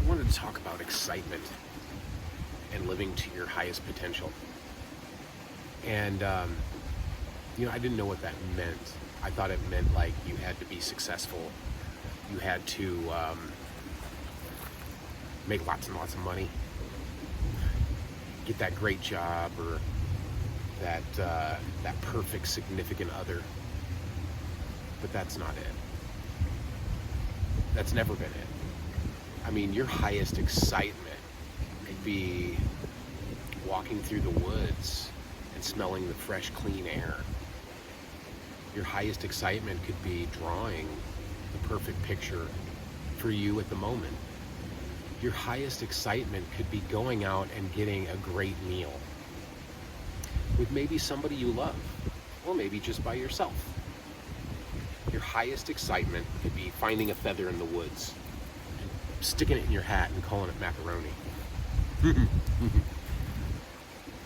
wanted to talk about excitement and living to your highest potential. And, I didn't know what that meant. I thought it meant like you had to be successful. You had to make lots and lots of money, get that great job, or that perfect significant other. But that's not it. That's never been it. I mean, your highest excitement could be walking through the woods and smelling the fresh, clean air. Your highest excitement could be drawing the perfect picture for you at the moment. Your highest excitement could be going out and getting a great meal with maybe somebody you love, or maybe just by yourself. Your highest excitement could be finding a feather in the woods and sticking it in your hat and calling it macaroni.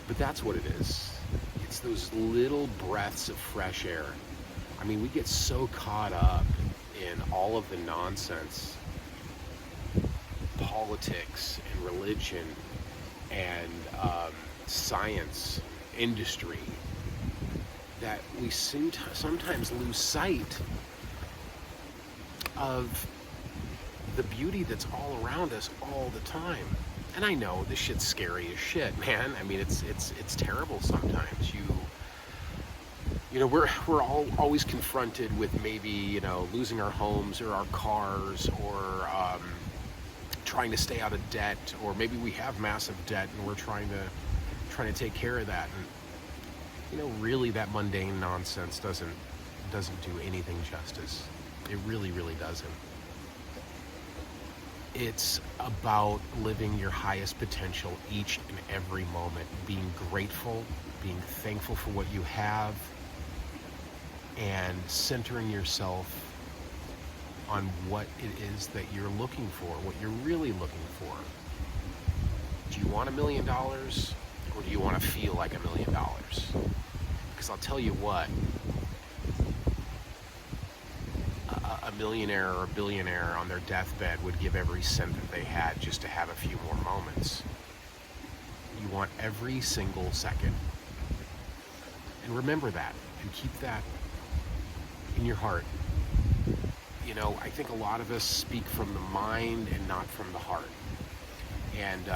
But that's what it is. It's those little breaths of fresh air. I mean, we get so caught up in all of the nonsense, politics and religion and science, industry, that we sometimes lose sight of the beauty that's all around us all the time. And I know this shit's scary as shit, man. I mean, it's terrible sometimes. We're all always confronted with maybe, losing our homes or our cars, or trying to stay out of debt, or maybe we have massive debt and we're trying to take care of that. And really that mundane nonsense doesn't do anything justice. It really, really doesn't. It's about living your highest potential each and every moment, being grateful, being thankful for what you have, and centering yourself on what it is that you're looking for, what you're really looking for. Do you want $1 million, or do you want to feel like $1 million? Because I'll tell you what, a millionaire or a billionaire on their deathbed would give every cent that they had just to have a few more moments. You want every single second. And remember that, and keep that in your heart. I think a lot of us speak from the mind and not from the heart. And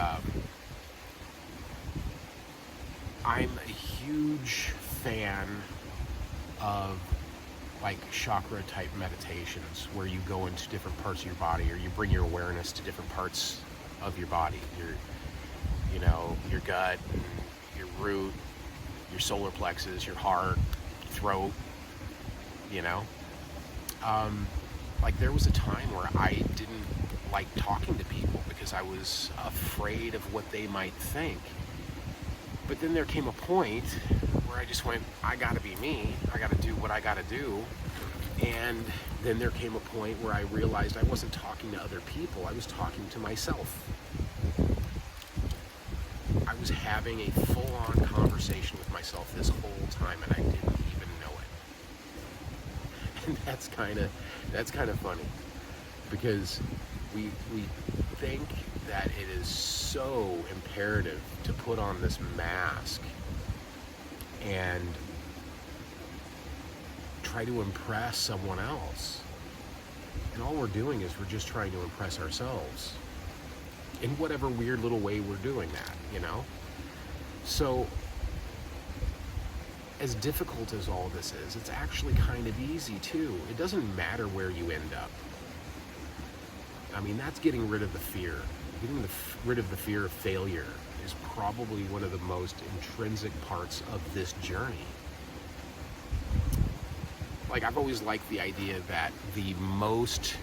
I'm a huge fan of chakra type meditations, where you go into different parts of your body, or you bring your awareness to different parts of your body. Your gut, your root, your solar plexus, your heart, throat, there was a time where I didn't like talking to people because I was afraid of what they might think. But then there came a point where I just went, I gotta be me, I gotta do what I gotta do. And then there came a point where I realized I wasn't talking to other people, I was talking to myself. I was having a full-on conversation with myself this whole time, and I didn't even know it. And that's kind of funny, because we think that it is so imperative to put on this mask and try to impress someone else. And all we're doing is we're just trying to impress ourselves in whatever weird little way we're doing that, So, as difficult as all this is, it's actually kind of easy too. It doesn't matter where you end up. I mean, that's getting rid of the fear. Getting rid of the fear of failure is probably one of the most intrinsic parts of this journey. I've always liked the idea that the most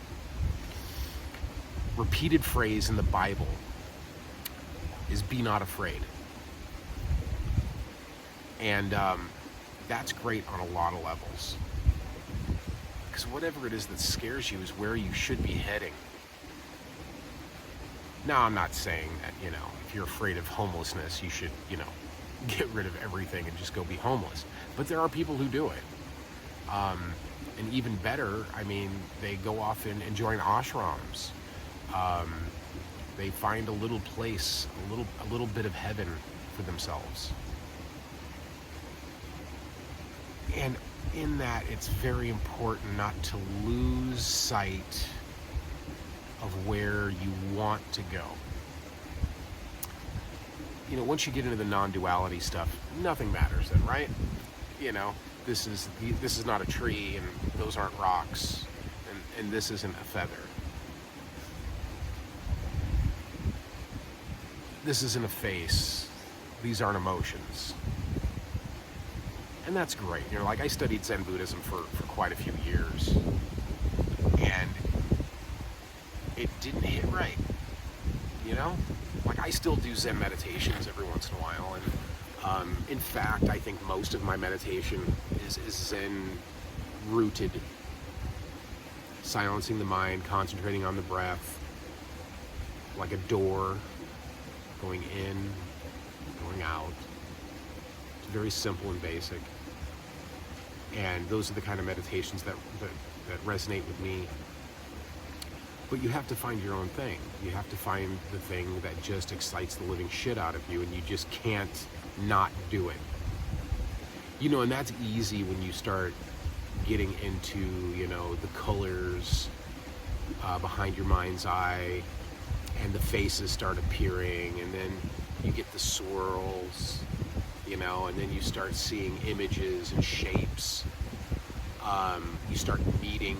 repeated phrase in the Bible is "be not afraid." And that's great on a lot of levels. Because whatever it is that scares you is where you should be heading. Now, I'm not saying that, if you're afraid of homelessness, you should, get rid of everything and just go be homeless. But there are people who do it. And even better, I mean, they go off and join ashrams. They find a little place, a little bit of heaven for themselves. And in that, it's very important not to lose sight of where you want to go. You know, once you get into the non-duality stuff, nothing matters then, right? You know, this is not a tree, and those aren't rocks, and this isn't a feather. This isn't a face. These aren't emotions. And that's great. You know, like I studied Zen Buddhism for quite a few years, and it didn't hit right. You know, like I still do Zen meditations every once in a while, and in fact, I think most of my meditation is Zen rooted, silencing the mind, concentrating on the breath, like a door, going in, going out. It's very simple and basic, and those are the kind of meditations that resonate with me. But you have to find your own thing. You have to find the thing that just excites the living shit out of you, and you just can't not do it. You know, and that's easy when you start getting into, you know, the colors behind your mind's eye, and the faces start appearing, and then you get the swirls, you know, and then you start seeing images and shapes. You start meeting,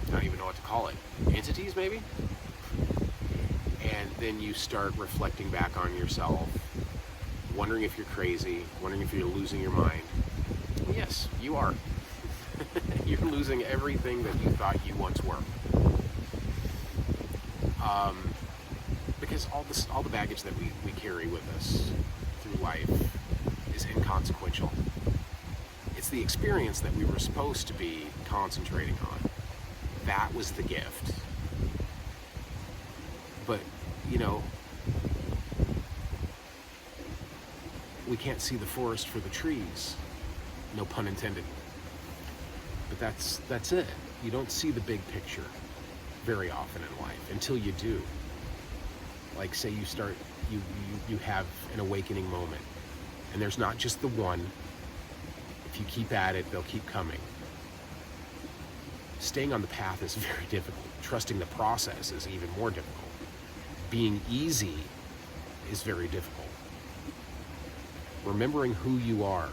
I don't even know what to call it, entities maybe? And then you start reflecting back on yourself, wondering if you're crazy, wondering if you're losing your mind. Yes, you are. You're losing everything that you thought you once were. Because all the baggage that we carry with us through life is inconsequential. It's the experience that we were supposed to be concentrating on. That was the gift. But, you know, we can't see the forest for the trees. No pun intended. But that's it. You don't see the big picture very often in life until you do. Like, say you have an awakening moment, and there's not just the one. If you keep at it, they'll keep coming. Staying on the path is very difficult. Trusting the process is even more difficult. Being easy is very difficult. Remembering who you are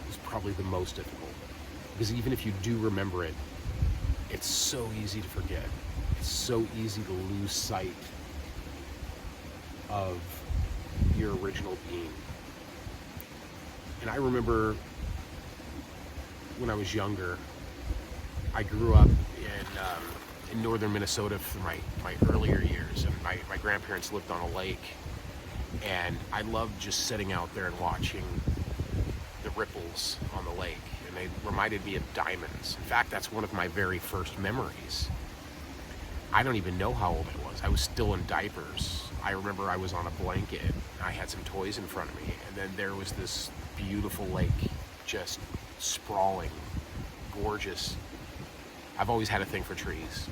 is probably the most difficult. Because even if you do remember it, it's so easy to forget. It's so easy to lose sight of your original being. And I remember when I was younger, I grew up in northern Minnesota for my earlier years, and my grandparents lived on a lake, and I loved just sitting out there and watching the ripples on the lake, and they reminded me of diamonds. In fact, that's one of my very first memories. I don't even know how old I was. I was still in diapers. I remember I was on a blanket, I had some toys in front of me, and then there was this beautiful lake, just sprawling, gorgeous. I've always had a thing for trees.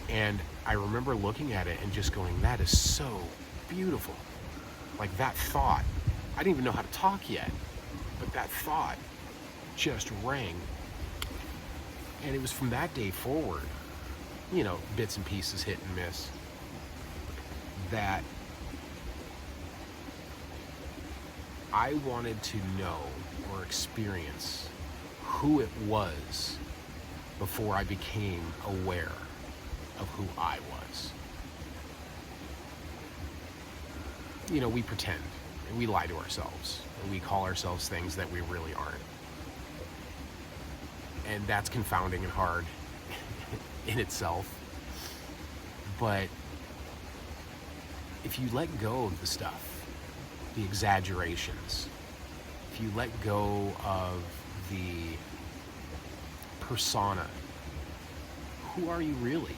And I remember looking at it and just going, that is so beautiful. Like that thought, I didn't even know how to talk yet, but that thought just rang. And it was from that day forward, you know, bits and pieces, hit and miss, that I wanted to know or experience who it was before I became aware of who I was. You know, we pretend, and we lie to ourselves, and we call ourselves things that we really aren't. And that's confounding and hard in itself. But if you let go of the stuff, the exaggerations, if you let go of the persona, who are you really?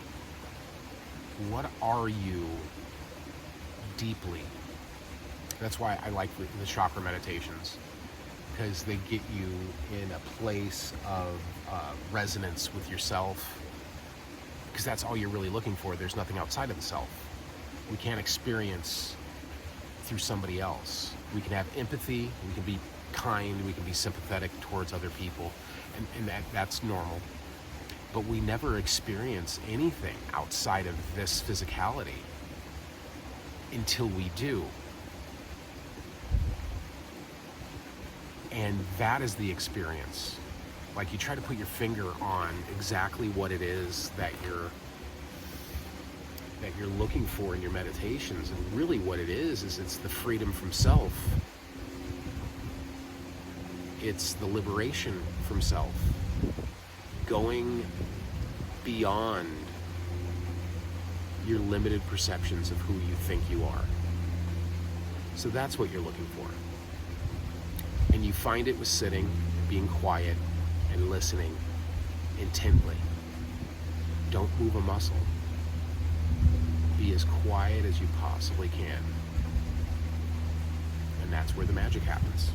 What are you deeply? That's why I like the chakra meditations, because they get you in a place of resonance with yourself, because that's all you're really looking for. There's nothing outside of the self. We can't experience through somebody else. We can have empathy, we can be kind, we can be sympathetic towards other people, and that's normal. But we never experience anything outside of this physicality until we do. And that is the experience. Like, you try to put your finger on exactly what it is that you're looking for in your meditations, and really what it is it's the freedom from self. It's the liberation from self. Going beyond your limited perceptions of who you think you are. So that's what you're looking for. And you find it with sitting, being quiet, and listening intently. Don't move a muscle. Be as quiet as you possibly can. And that's where the magic happens.